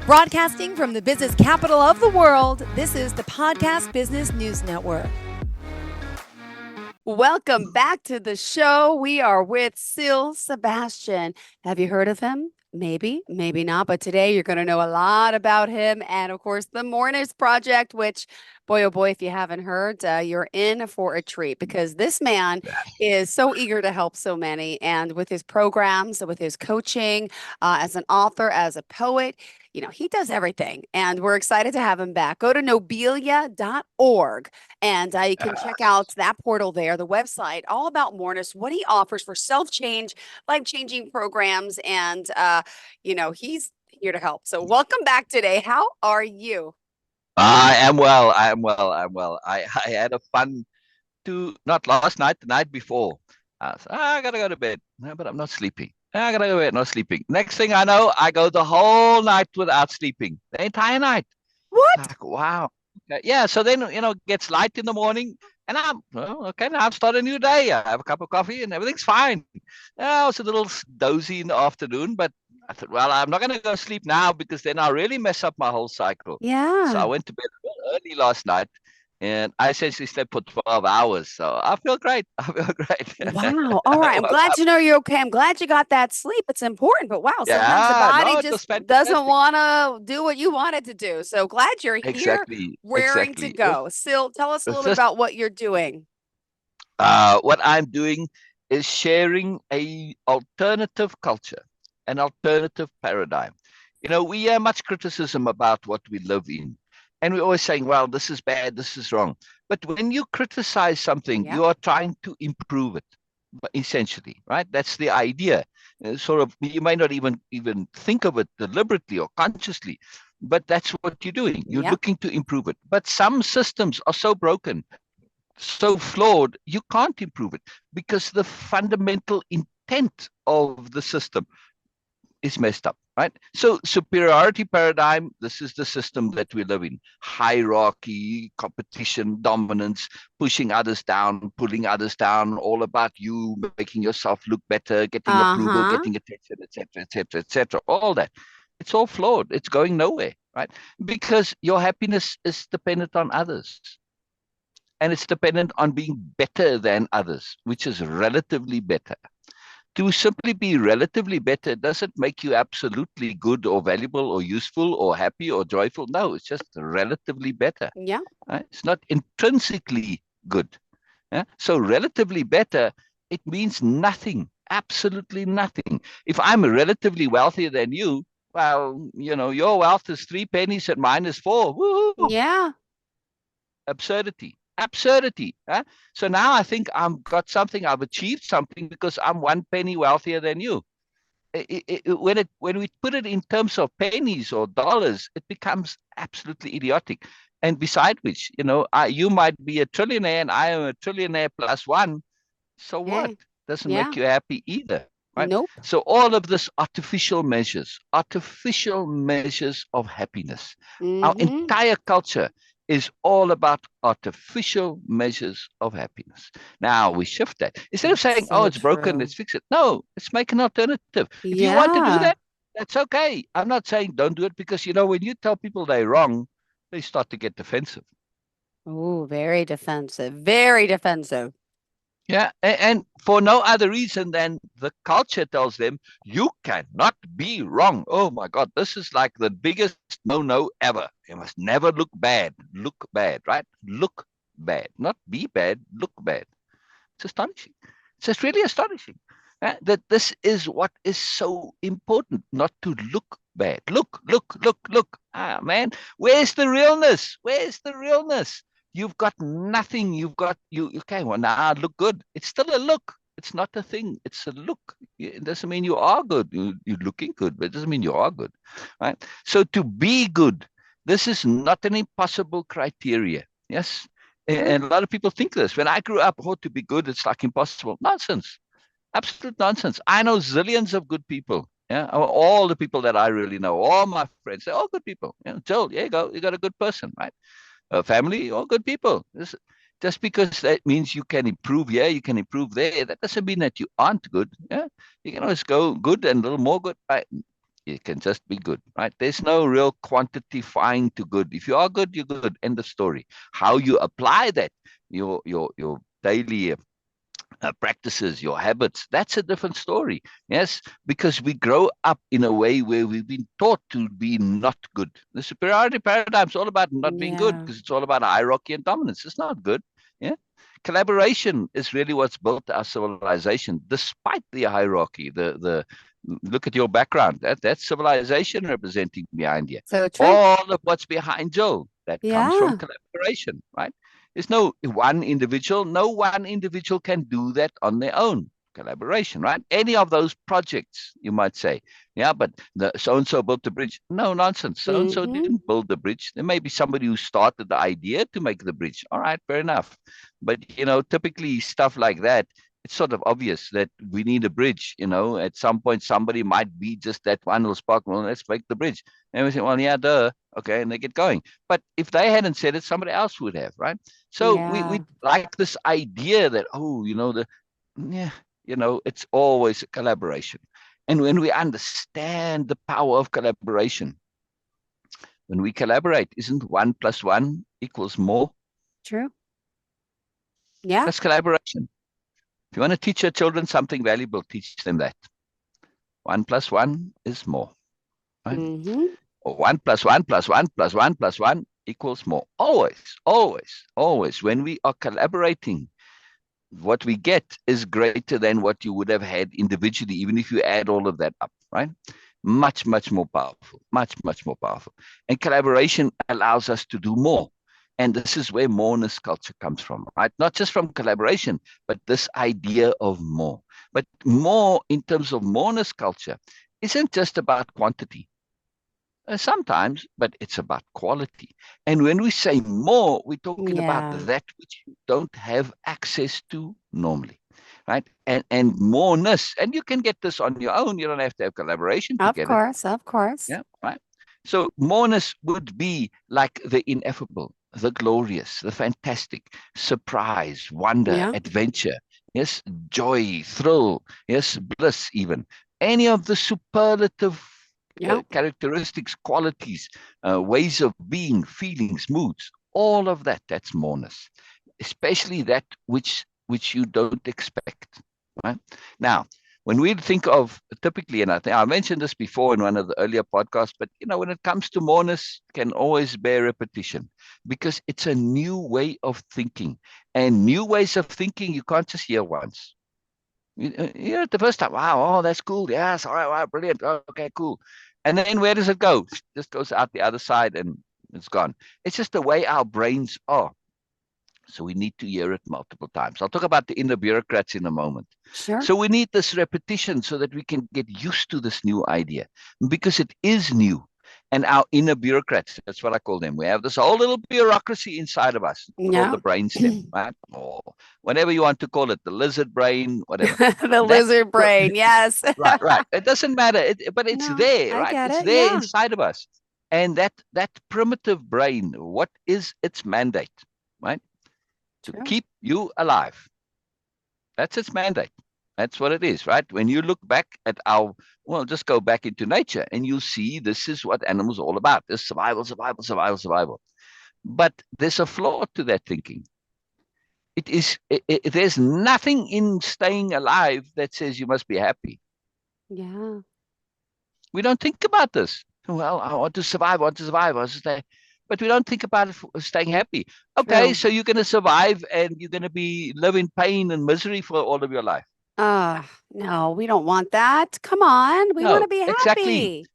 Broadcasting from the business capital of the world, this is the Podcast Business News Network. Welcome back to the show. We are with Sabastian. Have you heard of him? Maybe, maybe not. But today you're going to know a lot about him. And of course, the Mourners Project, which, boy, oh boy, if you haven't heard, you're in for a treat because this man is so eager to help so many. And with his programs, with his coaching, as an author, as a poet, he does everything. And we're excited to have him back. Go to nobelia.org and you can check out that portal there, the website, all about Mourners, what he offers for self-change, life-changing programs. And, he's here to help. So welcome back today. How are you? I am well. I am well. I'm well. I had a fun not last night, the night before. I said, I gotta go to bed. No, but I'm not sleeping. I gotta go to bed, not sleeping. Next thing I know, I go the whole night without sleeping. The entire night. It's What? like, wow. Okay. Yeah. So then, it gets light in the morning and okay, now I've started a new day. I have a cup of coffee and everything's fine. I was a little dozy in the afternoon, but I thought, well, I'm not going to go sleep now because then I'll really mess up my whole cycle. So I Yeah. went to bed early last night and I essentially slept for 12 hours. So I feel great. I feel great. Wow. All right. I'm Woke glad up. to know you're okay. I'm glad you got that sleep. It's important, but wow, sometimes the Yeah, body no, it was just doesn't fantastic. want to do what you want it to do. So glad you're here, Exactly. raring to Exactly. go. Sil, tell us a It's little bit just about what you're doing. what I'm doing is sharing a alternative culture, an alternative paradigm. We hear much criticism about what we live in. And we're always saying, well, this is bad, this is wrong. But when you criticize something, Yeah. you are trying to improve it, essentially, right? That's the idea. Sort of, you may not even think of it deliberately or consciously, but that's what you're doing. You're Yeah. looking to improve it. But some systems are so broken, so flawed, you can't improve it because the fundamental intent of the system is messed up, right? So superiority paradigm, this is the system that we live in. Hierarchy, competition, dominance, pushing others down, pulling others down, all about you making yourself look better, getting approval, Uh-huh. getting attention, etc., etc., etc. All that. It's all flawed. It's going nowhere, right? Because your happiness is dependent on others and it's dependent on being better than others, which is relatively better. To simply be relatively better doesn't make you absolutely good or valuable or useful or happy or joyful. No, it's just relatively better. Yeah. Right? It's not intrinsically good. Yeah? So relatively better, it means nothing, absolutely nothing. If I'm relatively wealthier than you, well, your wealth is 3 pennies and mine is four. Woo-hoo! Yeah. Absurdity. Absurdity. Huh? So now I think I've got something, I've achieved something because I'm 1 penny wealthier than you. When we put it in terms of pennies or dollars, it becomes absolutely idiotic. And beside which, you might be a trillionaire and I am a trillionaire plus one. So what? Hey. Doesn't Yeah. make you happy either, right? Nope. So all of this artificial measures of happiness. Our Mm-hmm. entire culture is all about artificial measures of happiness. Now we shift that. Instead of saying, oh, So it's broken, let's true. fix it. No, let's make an alternative. If you want to do Yeah. that, that's okay. I'm not saying don't do it because, when you tell people they're wrong, they start to get defensive. Oh, very defensive. Very defensive. Yeah, and for no other reason than the culture tells them you cannot be wrong. Oh my God, this is like the biggest no-no ever. You must never look bad. Look bad, right? Look bad, not be bad. Look bad. It's astonishing. It's just really astonishing that this is what is so important, not to look bad. Look, look, look, look. Ah, man, where's the realness? Where's the realness? You've got nothing. You've got okay. Well, now I look good. It's still a look. It's not a thing. It's a look. It doesn't mean you are good. You're looking good, but it doesn't mean you are good, right? So to be good, this is not an impossible criteria. Yes, True. and a lot of people think this. When I grew up, oh, to be good, it's like impossible. Nonsense. Absolute nonsense. I know zillions of good people. Yeah, all the people that I really know, all my friends, they're all good people. Joel, there you go. You got a good person, right? Family, all good people. Just because that means you can improve here, you can improve there. That doesn't mean that you aren't good. Yeah, you can always go good and a little more good. Right? It can just be good, right? There's no real quantifying to good. If you are good, you're good. End of story. How you apply that, your daily practices, your habits, that's a different story. Yes, because we grow up in a way where we've been taught to be not good. The superiority paradigm is all about not being good Yeah. because it's all about hierarchy and dominance. It's not good. Yeah. Collaboration is really what's built our civilization, despite the hierarchy. The look at your background. That's civilization representing behind you. So true. All of what's behind Joe that comes from Yeah. collaboration, right? There's no one individual. No one individual can do that on their own. Collaboration, right? Any of those projects, you might say, yeah, but the so and so built the bridge. No nonsense. So and so Hmm. didn't build the bridge. There may be somebody who started the idea to make the bridge. All right, fair enough. But typically stuff like that, it's sort of obvious that we need a bridge. At some point somebody might be just that one will spark. Well, let's make the bridge. And we say, well, yeah, duh. Okay, and they get going. But if they hadn't said it, somebody else would have, right? So we Yeah. like this idea that, oh, yeah, it's always a collaboration. And when we understand the power of collaboration, when we collaborate, isn't one plus one equals more? True. Yeah. That's collaboration. If you want to teach your children something valuable, teach them that. One plus one is more, right? Hmm. Or one plus one plus one plus one plus one equals more. Always, always, always. When we are collaborating, what we get is greater than what you would have had individually, even if you add all of that up, right? Much, much more powerful, much, much more powerful. And collaboration allows us to do more. And this is where moreness culture comes from, right? Not just from collaboration, but this idea of more. But more in terms of moreness culture isn't just about quantity. Sometimes, but it's about quality. And when we say more, we're talking about Yeah. that which you don't have access to normally, right? And moreness, and you can get this on your own. You don't have to have collaboration to Of get it. course. Of course. Yeah, right. So moreness would be like the ineffable, the glorious, the fantastic, surprise, wonder, Yeah. adventure, yes, joy, thrill, yes, bliss, even. Any of the superlative Yeah. characteristics, qualities, ways of being, feelings, moods, all of that, that's moreness, especially that which you don't expect, right? Now, when we think of typically, and I think I mentioned this before in one of the earlier podcasts, but when it comes to moreness, can always bear repetition because it's a new way of thinking, and new ways of thinking you can't just hear once. The first time, wow, oh, that's cool. Yes, all right, wow, brilliant. Oh, okay, cool. And then where does it go? Just goes out the other side and it's gone. It's just the way our brains are. So we need to hear it multiple times. I'll talk about the inner bureaucrats in a moment. Sure. So we need this repetition so that we can get used to this new idea because it is new. And our inner bureaucrats, that's what I call them. We have this whole little bureaucracy inside of us called Yeah. the brainstem, right? Or whatever you want to call it, the lizard brain, whatever. The That lizard brain. Yes. right, right. It doesn't matter, but it's No, there, I right? get It's it. there Yeah. inside of us. And that primitive brain, what is its mandate, right? To True. keep you alive. That's its mandate. That's what it is, right? When you look back at well, just go back into nature and you'll see this is what animals are all about. There's survival, survival, survival, survival. But there's a flaw to that thinking. There's nothing in staying alive that says you must be happy. Yeah. We don't think about this. Well, I want to survive, I want to survive, I want to stay. But we don't think about it for staying happy. Okay, True. so you're going to survive and you're going to live in pain and misery for all of your life. No, we don't want that. Come on. We want No, to be exactly. happy.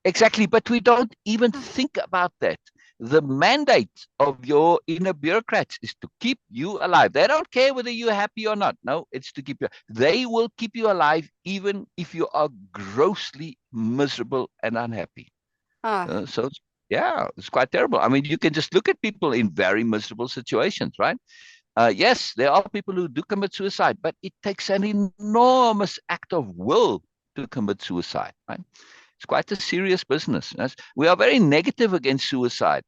Exactly. But we don't even Ah, think about that. The mandate of your inner bureaucrats is to keep you alive. They don't care whether you're happy or not. No, it's to keep you. They will keep you alive even if you are grossly miserable and unhappy. ah, Yeah, it's quite terrible. I mean, you can just look at people in very miserable situations, right? Yes, there are people who do commit suicide, but it takes an enormous act of will to commit suicide, right? It's quite a serious business. We are very negative against suicide.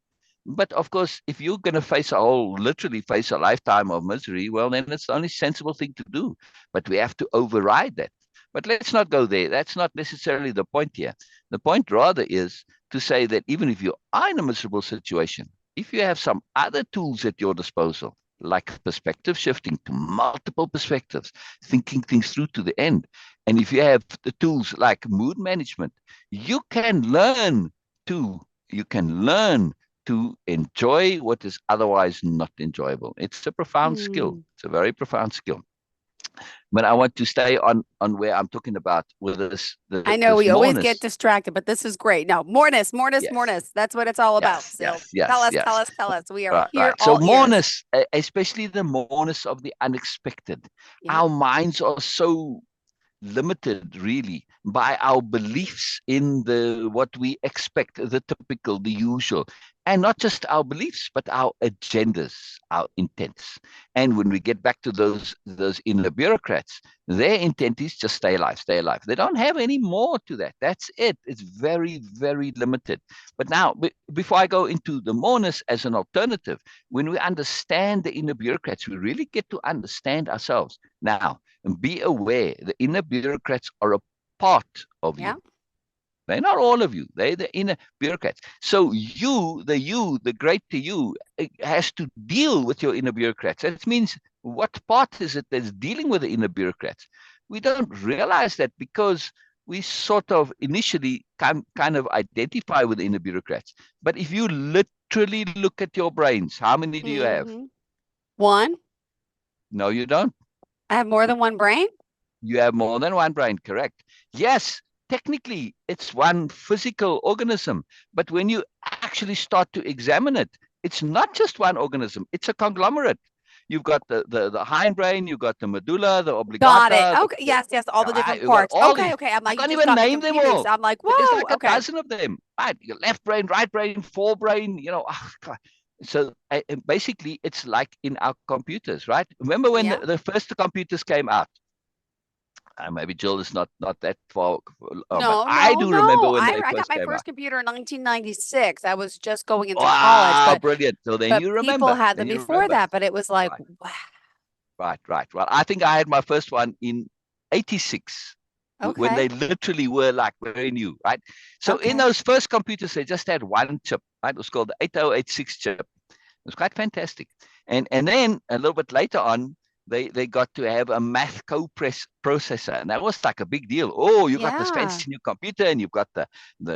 But of course, if you're going to literally face a lifetime of misery, well, then it's the only sensible thing to do. But we have to override that. But let's not go there. That's not necessarily the point here. The point rather is to say that even if you are in a miserable situation, if you have some other tools at your disposal, like perspective shifting to multiple perspectives, thinking things through to the end, and if you have the tools like mood management, you can learn to you can learn to enjoy what is otherwise not enjoyable. It's a profound skill. Hmm. It's a very profound skill. But I want to stay on where I'm talking about with I know this we always get moreness. distracted, but this is great. No, moreness, moreness, Yes, moreness. That's what it's all about. yes, So yes, tell yes, us, tell yes. us, tell us. We are Right, here right. So all ears. moreness, especially the moreness of the unexpected. Yeah. Our minds are so limited really by our beliefs in the what we expect, the typical, the usual, and not just our beliefs but our agendas, our intents. And when we get back to those inner bureaucrats, their intent is just stay alive, stay alive. They don't have any more to that. That's it. It's very, very limited. But now, before I go into the moreness as an alternative, when we understand the inner bureaucrats, we really get to understand ourselves. Now, and be aware, the inner bureaucrats are a part of Yeah. you. They're not all of you. They're the inner bureaucrats. So you, the greater you, has to deal with your inner bureaucrats. That means what part is it that's dealing with the inner bureaucrats? We don't realize that because we sort of initially kind of identify with the inner bureaucrats. But if you literally look at your brains, how many do you have? Hmm. One. No, you don't. I have more than one brain. You have more than one brain, correct? Yes, technically it's one physical organism, but when you actually start to examine it, it's not just one organism, it's a conglomerate. You've got the hindbrain, you've got the medulla, the Got it. oblongata, Okay. Yes, yes. All the different you've got parts. all Okay, these. okay. I'm I like, you can't just even got me name them confused. all. I'm like, There's whoa. like a Okay. dozen of them. Right, your left brain, right brain, forebrain, So basically, it's like in our computers, right? Remember when Yeah. the first computers came out? Maybe Jill is not that far, but No, I no, do remember no. when I they I got first my came out. first computer in 1996. I was just going into college, Wow, but brilliant! So then but you people remember. had Then them you before remember. that, but it was like, Right, wow. right, right. Well, I think I had my first one in '86 when Okay. they literally were like very new, right? So in Okay. those first computers, they just had one chip, right? It was called the 8086 chip. It was quite fantastic. And then a little bit later on, they got to have a math co-processor, and that was like a big deal. Oh, you got this Yeah. fancy new computer, and you've got the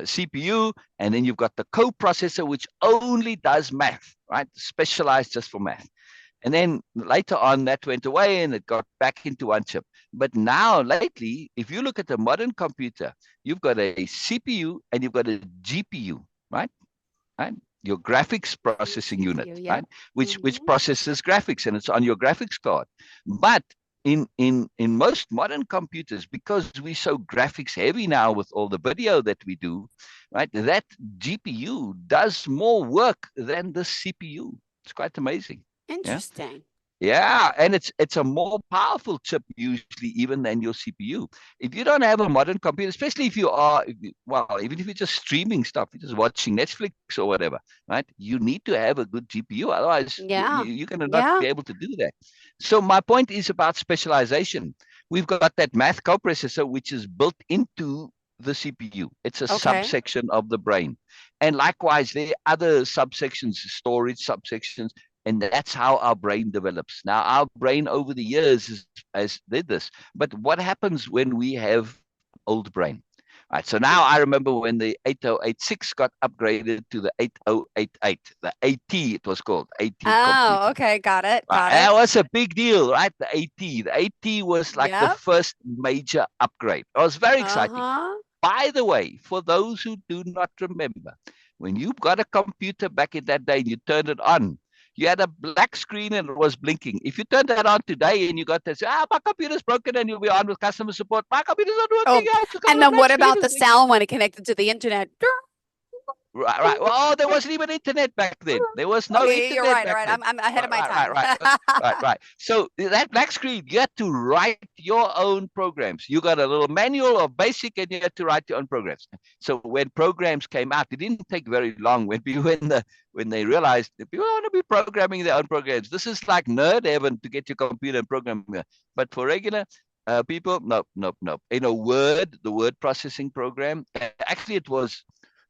CPU, and then you've got the co-processor, which only does math, right? Specialized just for math. And then later on, that went away and it got back into one chip. But now, lately, if you look at a modern computer, you've got a CPU and you've got a GPU, right? Right? Your graphics CPU, processing unit, GPU. right? Yep. Which Hmm. processes graphics and it's on your graphics card. But in most modern computers, because we're so graphics heavy now with all the video that we do, right? That GPU does more work than the CPU. It's quite amazing. Yeah. Interesting. Yeah, and it's a more powerful chip usually even than your CPU. If you don't have a modern computer, especially if you are, well, even if you're just streaming stuff, you're just watching Netflix or whatever, right? You need to have a good GPU, otherwise Yeah. you're going to not Yeah. be able to do that. So my point is about specialization. We've got that math coprocessor which is built into the CPU. It's a Okay. subsection of the brain, and likewise there are other subsections, storage subsections, and that's how our brain develops. Now, our brain over the years has did this. But what happens when we have old brain? Right. So now I remember when the 8086 got upgraded to the 8088, the AT it was called, AT Oh, computer. okay. Got it. Right. Got That it. was a big deal, right? The AT. The AT was like the Yep. first major upgrade. It was very exciting. Uh-huh. By the way, for those who do not remember, when you got a computer back in that day and you turned it on, you had a black screen and it was blinking. If you turned that on today and you got to say, my computer's broken, and you'll be on with customer support, my computer's not working, Oh, it's got and a then black what screen, about it's the blinking. sound when it connected to the internet? Right, right. Well, there wasn't even internet back then. There was no Okay, you're internet right. All back right. then. I'm ahead of Right, my right, right, time. right, right, right. So that black screen, you had to write your own programs. You got a little manual of basic, and you had to write your own programs. So when programs came out, it didn't take very long when they realized that people want to be programming their own programs. This is like nerd heaven to get your computer and program. But for regular, People, nope, nope, nope. In a Word, the word processing program. Actually,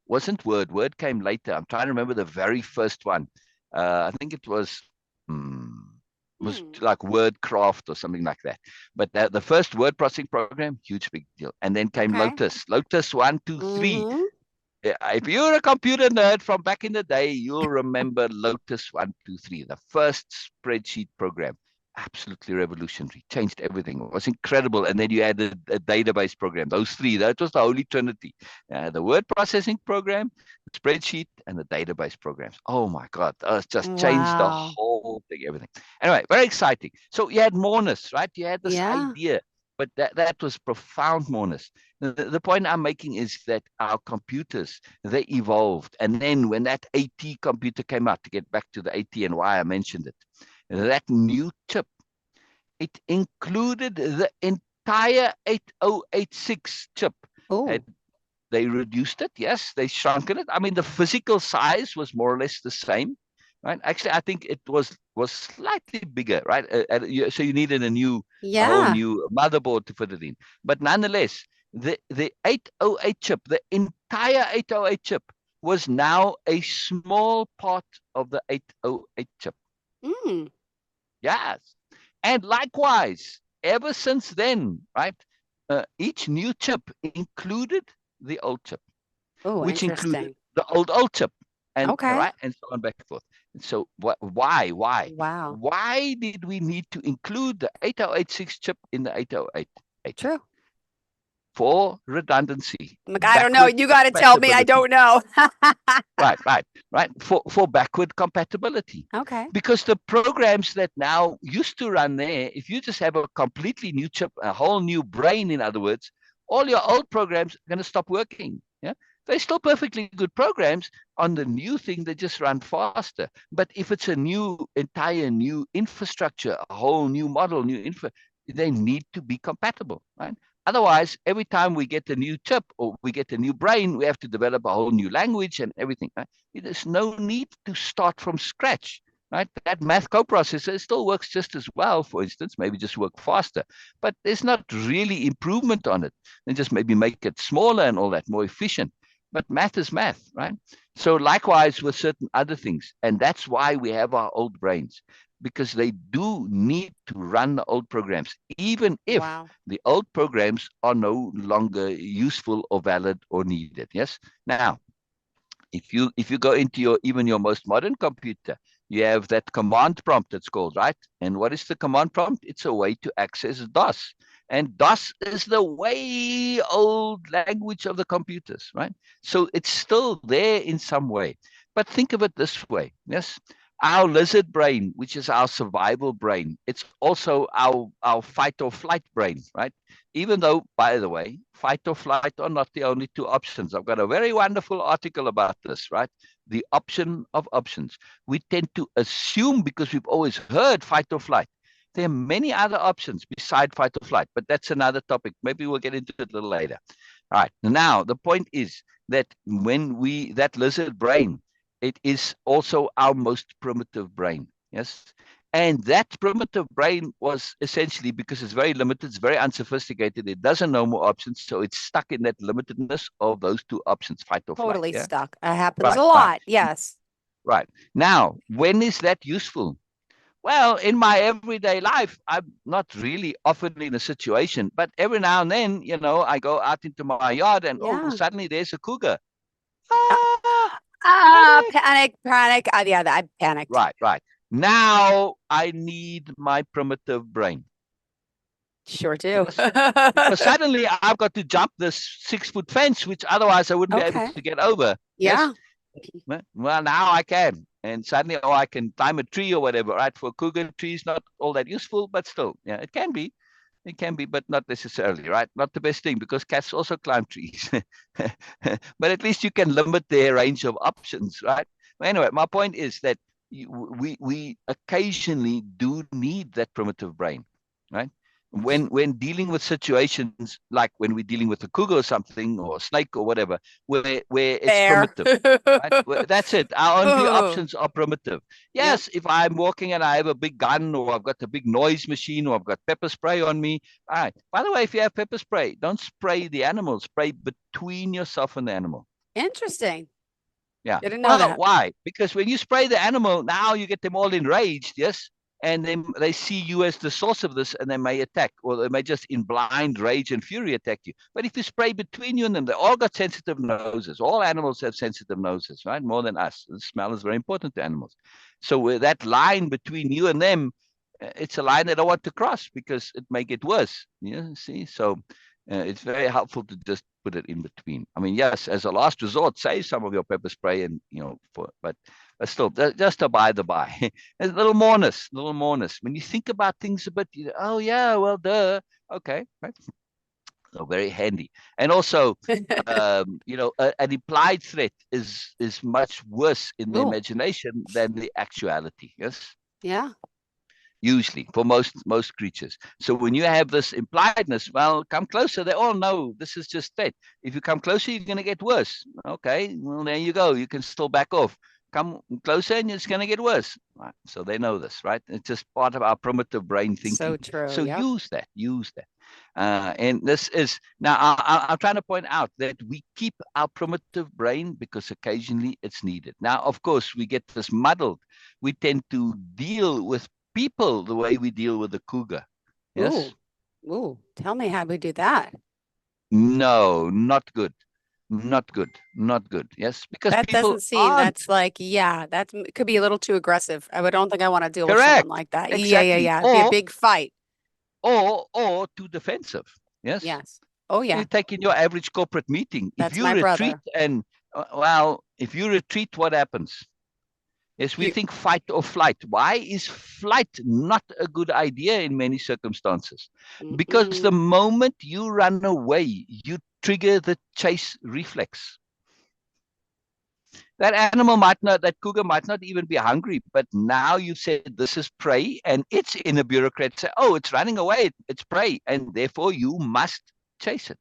wasn't Word. Word came later. I'm trying to remember the very first one. I think it was Hmm. like WordCraft or something like that. But the first word processing program, huge big deal. And then came Okay. Lotus. Lotus 1, 2, 3. Mm-hmm. If you're a computer nerd from back in the day, you'll remember Lotus 1, 2, 3, the first spreadsheet program. Absolutely revolutionary, changed everything. It was incredible. And then you added a database program. Those three, that was the holy trinity. The word processing program, the spreadsheet, and the database programs. Oh my God, it just changed the Wow. whole thing, everything. Anyway, very exciting. So you had moreness, right? You had this Yeah. idea, but that was profound moreness. The point I'm making is that our computers, they evolved. And then when that AT computer came out, to get back to the AT and why I mentioned it, that new chip, it included the entire 8086 chip. Oh, And they reduced it, yes, they shrunken it. I mean, the physical size was more or less the same, right? Actually, I think it was slightly bigger, right? So you needed a whole yeah. new motherboard to fit it in. But nonetheless, the 808 chip, the entire 808 chip, was now a small part of the 808 chip. Mm. Yes. And likewise, ever since then, right, each new chip included the old chip, Oh, which included interesting. the old chip, and Okay. right, and so on back and forth. And so Wow. why did we need to include the 8086 chip in the 8088? True. For redundancy, I'm like, I don't know. backward You got to tell me. I compatibility. don't know. Right. For backward compatibility. Okay. Because the programs that now used to run there, if you just have a completely new chip, a whole new brain, in other words, all your old programs are going to stop working. Yeah. They're still perfectly good programs. On the new thing, they just run faster. But if it's a entire new infrastructure, a whole new model, they need to be compatible, right? Otherwise, every time we get a new chip or we get a new brain, we have to develop a whole new language and everything. Right? There's no need to start from scratch. Right? That math coprocessor still works just as well, for instance, maybe just work faster, but there's not really improvement on it. And just maybe make it smaller and all that, more efficient. But math is math, right? So likewise with certain other things. And that's why we have our old brains, because they do need to run the old programs, even if Wow. the old programs are no longer useful or valid or needed. Yes. Now, if you go into your most modern computer, you have that command prompt, it's called, right? And what is the command prompt? It's a way to access DOS. And DOS is the way old language of the computers, right? So it's still there in some way. But think of it this way, yes? Our lizard brain, which is our survival brain, it's also our fight or flight brain, right? Even though, by the way, fight or flight are not the only two options. I've got a very wonderful article about this, right? The option of options. We tend to assume, because we've always heard fight or flight, there are many other options beside fight or flight, but that's another topic. Maybe we'll get into it a little later. All right. Now, the point is that that lizard brain, it is also our most primitive brain. Yes. And that primitive brain was essentially, because it's very limited, it's very unsophisticated, it doesn't know more options. So it's stuck in that limitedness of those two options, fight or flight. Totally Yeah. stuck. It happens a Right, right, lot. Yes. right. Now, when is that useful? Well, in my everyday life, I'm not really often in a situation, but every now and then, I go out into my yard and oh, Yeah. suddenly there's a cougar. Uh, Ah, panic. panic, panic. Yeah, I panicked. Right, right. Now I need my primitive brain. Sure do. Yes. Because suddenly I've got to jump this 6 foot fence, which otherwise I wouldn't be able Okay. to get over. Yes. Yeah. Well, now I can. And suddenly, oh, I can climb a tree or whatever, right? For cougar trees, not all that useful, but still, yeah, it can be. It can be, but not necessarily, right? Not the best thing, because cats also climb trees. But at least you can limit their range of options, right? But anyway, my point is that we occasionally do need that primitive brain, right? when dealing with situations like when we're dealing with a cougar or something, or a snake or whatever, where it's Fair. primitive. Right? That's it. Our only Oh, options are primitive. yep. Yes, if I'm walking and I have a big gun, or I've got a big noise machine, or I've got pepper spray on me. All right. By the way, if you have pepper spray, don't spray the animal. Spray between yourself and the animal. Interesting. Yeah. Didn't know Well, that. why? Because when you spray the animal, now you get them all enraged, yes? And then they see you as the source of this, and they may attack, or they may just in blind rage and fury attack you. But if you spray between you and them, they all got sensitive noses. All animals have sensitive noses, right? More than us. The smell is very important to animals. So with that line between you and them, it's a line they don't want to cross, because it may get worse. You see? So it's very helpful to just put it in between. I mean, yes, as a last resort, save some of your pepper spray, and but still, just to by the by, a little moreness, little moreness. When you think about things a bit, oh yeah, well, duh, okay, right? So very handy. And also, an implied threat is much worse in the Oh, imagination than the actuality. Yes, yeah. usually for most creatures. So when you have this impliedness, well, come closer. They all know this is just threat. If you come closer, you're going to get worse. Okay, well, there you go. You can still back off. Come closer, and it's going to get worse. Right? So they know this, right? It's just part of our primitive brain So thinking. true. So Yep. use that. Use that. And this is now. I'm trying to point out that we keep our primitive brain because occasionally it's needed. Now, of course, we get this muddled. We tend to deal with people the way we deal with the cougar. Yes? Ooh. Ooh. Tell me how we do that. No, not good. Not good. Not good. Yes? Because That people doesn't seem, aren't. that's like, yeah, that could be a little too aggressive. Don't think I want to deal with someone Correct. like that. Yeah, yeah, Exactly. yeah. It'd be a big fight. Or too defensive. Yes? Yes. Oh, You yeah. take in your average corporate meeting. If That's you my retreat brother. and if you retreat, what happens? Yes, we You, think fight or flight. Why is flight not a good idea in many circumstances? Because the mm-mm. moment you run away, you trigger the chase reflex. That animal might not, that cougar might not even be hungry, but now you said this is prey, and it's in a bureaucrat say, oh, it's running away, it's prey, and therefore you must chase it.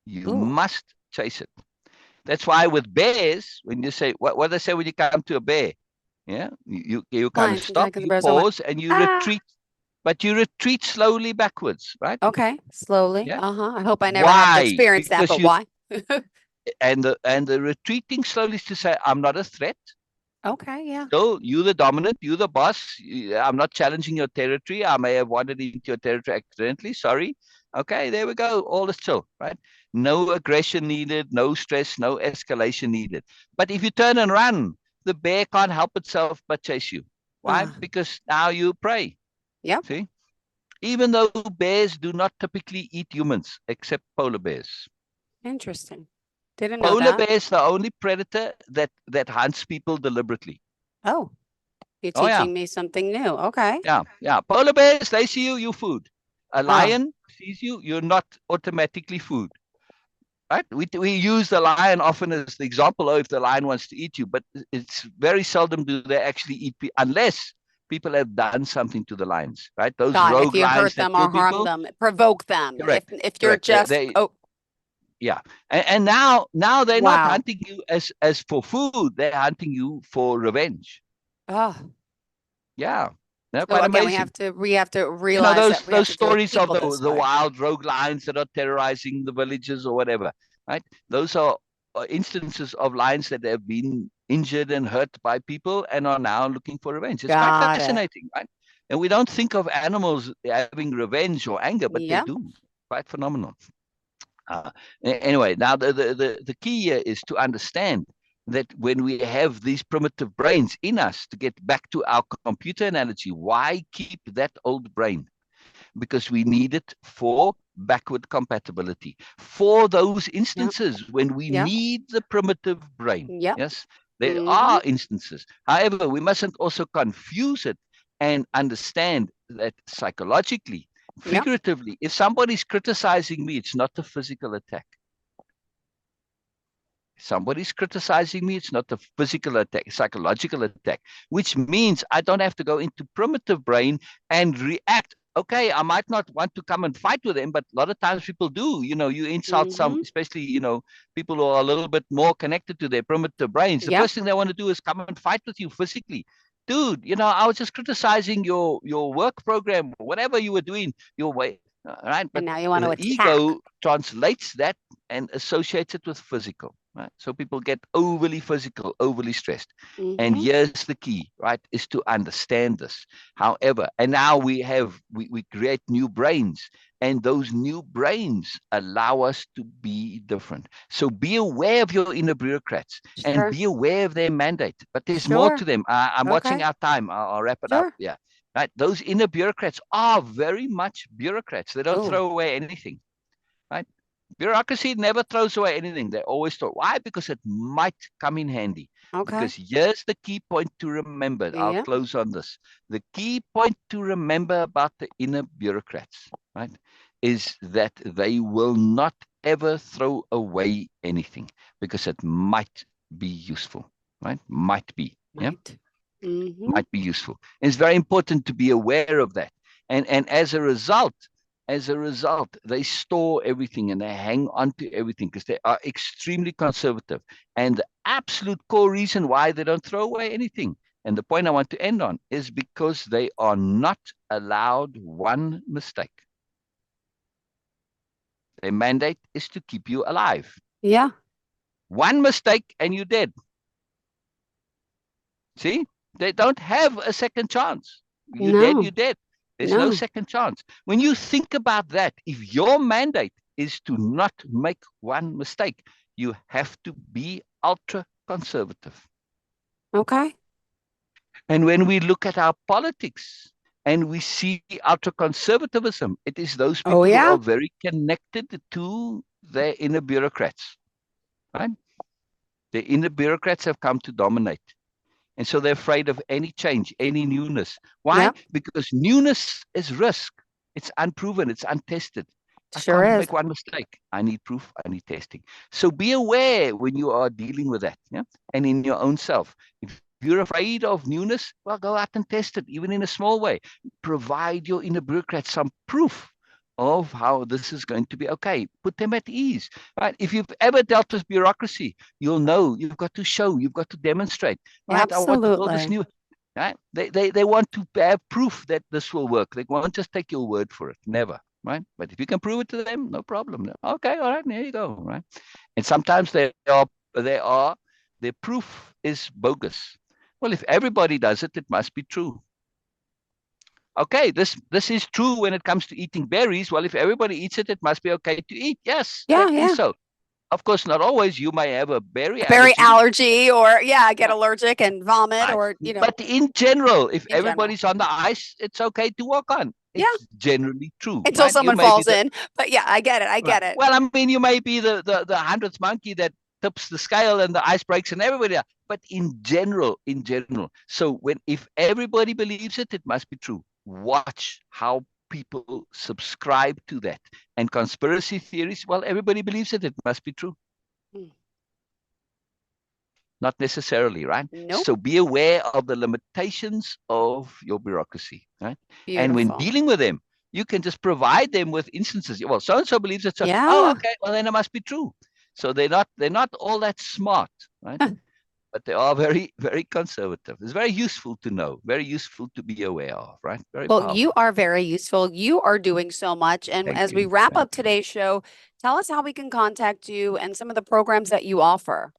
You Ooh, must chase it. That's why with bears, when you say what they say when you come to a bear, yeah, you kind of lions and stop, dragons and you bears. Oh my. pause, and you Ah. retreat, but you retreat slowly backwards, right? Okay. Slowly. Yeah. Uh-huh. I hope I never have to Why? experience that, Because but you why? and the retreating slowly is to say, I'm not a threat. Okay. Yeah. So you the dominant, you the boss. I'm not challenging your territory. I may have wandered into your territory accidentally. Sorry. Okay, there we go. All is chill, right? No aggression needed, no stress, no escalation needed. But if you turn and run, the bear can't help itself but chase you. Why? Ah. Because now you prey. Yep. See? Even though bears do not typically eat humans, except polar bears. Interesting. Didn't know Polar that. bears, the only predator that hunts people deliberately. Oh, you're Oh yeah. teaching me something new. Okay. Yeah, yeah. Polar bears, they see you, you food. A Oh, lion sees you, you're not automatically food. Right? We use the lion often as the example. Oh, if the lion wants to eat you, but it's very seldom do they actually eat people unless people have done something to the lions. Right? Those God, if rogue you lions hurt that them kill or harm people. them, provoke them. If Correct. if you're Correct. just, oh, Yeah, and now they're not wow. hunting you as for food. They're hunting you for revenge. Oh, Yeah, they're so quite again, amazing. we have to You know realize those that we have those to deal with stories of people the this the way. wild rogue lions that are terrorizing the villages or whatever, right? Those are instances of lions that have been injured and hurt by people and are now looking for revenge. It's quite Got it. fascinating, right? And we don't think of animals having revenge or anger, but they Yep. do. Quite phenomenal. Uh, anyway, now the key here is to understand that when we have these primitive brains in us, to get back to our computer analogy, why keep that old brain? Because we need it for backward compatibility, for those Yep. instances when we Yep. need the primitive brain. Yep. Yes, there Mm-hmm. are instances. However, we mustn't also confuse it and understand that psychologically, Yep. figuratively, if somebody's criticizing me, it's not a physical attack. Somebody's criticizing me, it's not a physical attack, psychological attack, which means I don't have to go into primitive brain and react. okay, I might not want to come and fight with them, but a lot of times people do. You insult some, Mm-hmm. especially, people who are a little bit more connected to their primitive brains. The Yep. first thing they want to do is come and fight with you physically. Dude, I was just criticizing your work program, whatever you were doing, your way, right? And But now you want to the attack. ego translates that and associates it with physical, right? So people get overly physical, overly stressed. And Mm-hmm. here's the key, right, is to understand this. However, and now we create new brains, and those new brains allow us to be different. So be aware of your inner bureaucrats and Sure. be aware of their mandate. But there's more Sure. to them. I'm watching Okay. our time. I'll wrap it up. Sure. Yeah. Right. Those inner bureaucrats are very much bureaucrats. They don't Oh, throw away anything. Right. Bureaucracy never throws away anything. They always throw. Why? Because it might come in handy. okay. Because here's the key point to remember. I'll Yep. close on this. The key point to remember about the inner bureaucrats, right, is that they will not ever throw away anything because it might be useful, right? Might be. Yeah, Might. Mm-hmm. might be useful. And it's very important to be aware of that. And as a result, they store everything and they hang on to everything because they are extremely conservative. And the absolute core reason why they don't throw away anything, and the point I want to end on, is because they are not allowed one mistake. Their mandate is to keep you alive. Yeah. One mistake and you're dead. See, they don't have a second chance. You dead, you No. dead. There's no No. second chance. When you think about that, if your mandate is to not make one mistake, you have to be ultra conservative. Okay. And when we look at our politics and we see ultra conservatism, it is those Oh, people who yeah. are very connected to their inner bureaucrats, right? The inner bureaucrats have come to dominate. And so they're afraid of any change, any newness. Why? Yep. Because newness is risk. It's unproven, it's untested. I Sure can't is. make one mistake. I need proof, I need testing. So be aware when you are dealing with that, yeah? And in your own self. If you're afraid of newness, well, go out and test it, even in a small way. Provide your inner bureaucrat some proof of how this is going to be okay. Put them at ease, right? If you've ever dealt with bureaucracy, you'll know you've got to show, you've got to demonstrate, right? I want to build this Absolutely. new, right? They want to have proof that this will work. They won't just take your word for it. Never, right? But if you can prove it to them, no problem. Okay, all right, there you go, right? And sometimes their proof is bogus. Well, if everybody does it, it must be true. Okay, this is true when it comes to eating berries. Well, if everybody eats it, it must be okay to eat. Yes, I Yeah. agree Yeah. so. Of course, not always. You may have a berry Berry allergy. allergy or, yeah, get Yeah, allergic and vomit right. or, But in general, if in general. everybody's on the ice, it's okay to walk on. Yeah. It's generally true, Until right? You someone may be falls the in. But yeah, I get it. I right. get it. Well, I mean, you may be the hundredth monkey that tips the scale and the ice breaks and everybody else. But in general. So if everybody believes it, it must be true. Watch how people subscribe to that. And conspiracy theories, well, everybody believes it, it must be true. Hmm. Not necessarily, right? Nope. So be aware of the limitations of your bureaucracy, right? And when Beautiful. dealing with them, you can just provide them with instances. Well, so and so believes it. So, oh, Yeah. okay, well then it must be true. So they're not all that smart, right? But they are very, very conservative. It's very useful to know, very useful to be aware of, right? Very Well, you powerful. are very useful. You are doing so much. And Thank as we you. wrap Thank up you. today's show, tell us how we can contact you and some of the programs that you offer.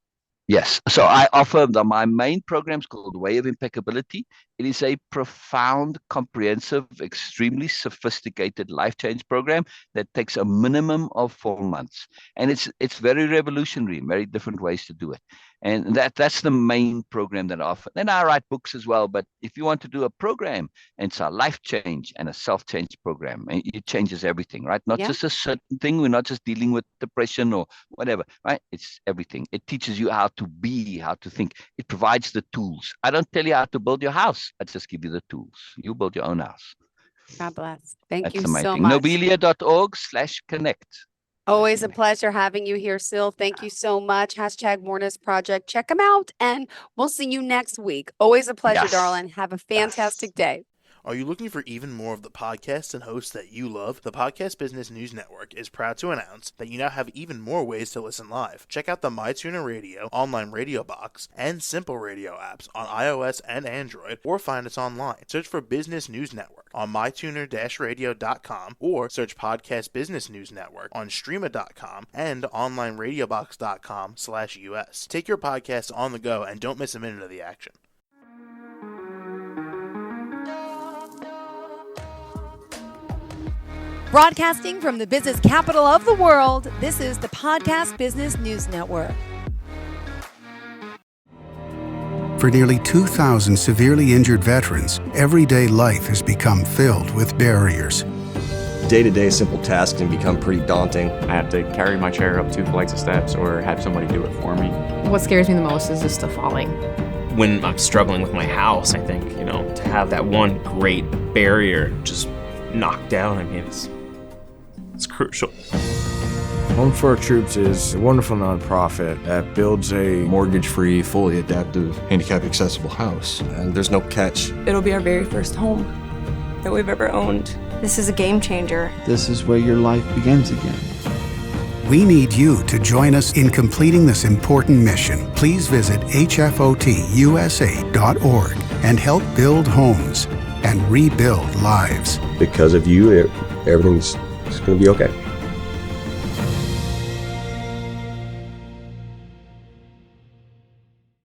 Yes. So I offer my main program is called Way of Impeccability. It is a profound, comprehensive, extremely sophisticated life change program that takes a minimum of 4 months. And it's very revolutionary, very different ways to do it. And that's the main program that I offer. Then I write books as well. But if you want to do a program, and it's a life change and a self-change program, and it changes everything, right? Not Yeah. just a certain thing. We're not just dealing with depression or whatever, right? It's everything. It teaches you how to be, how to think. It provides the tools. I don't tell you how to build your house. I just give you the tools. You build your own house. God bless. Thank That's you the main so thing. much. Nobelia.org/connect. Always a pleasure having you here, Sil. Thank you so much. Hashtag Mornings Project. Check them out, and we'll see you next week. Always a pleasure, Yes. darling. Have a Yes. fantastic day. Are you looking for even more of the podcasts and hosts that you love? The Podcast Business News Network is proud to announce that you now have even more ways to listen live. Check out the MyTuner Radio, online radio box, and Simple Radio apps on iOS and Android, or find us online. Search for Business News Network on mytuner-radio.com, or search Podcast Business News Network on streama.com and onlineradiobox.com/US. Take your podcast on the go and don't miss a minute of the action. Broadcasting from the business capital of the world, this is the Podcast Business News Network. For nearly 2,000 severely injured veterans, everyday life has become filled with barriers. Day-to-day simple tasks can become pretty daunting. I have to carry my chair up 2 flights of steps or have somebody do it for me. What scares me the most is just the falling. When I'm struggling with my house, I think, to have that one great barrier just knocked down, it's crucial. Home for Our Troops is a wonderful nonprofit that builds a mortgage-free, fully adaptive, handicap-accessible house. And there's no catch. It'll be our very first home that we've ever owned. This is a game changer. This is where your life begins again. We need you to join us in completing this important mission. Please visit hfotusa.org and help build homes and rebuild lives. Because of you, everything's going to be okay.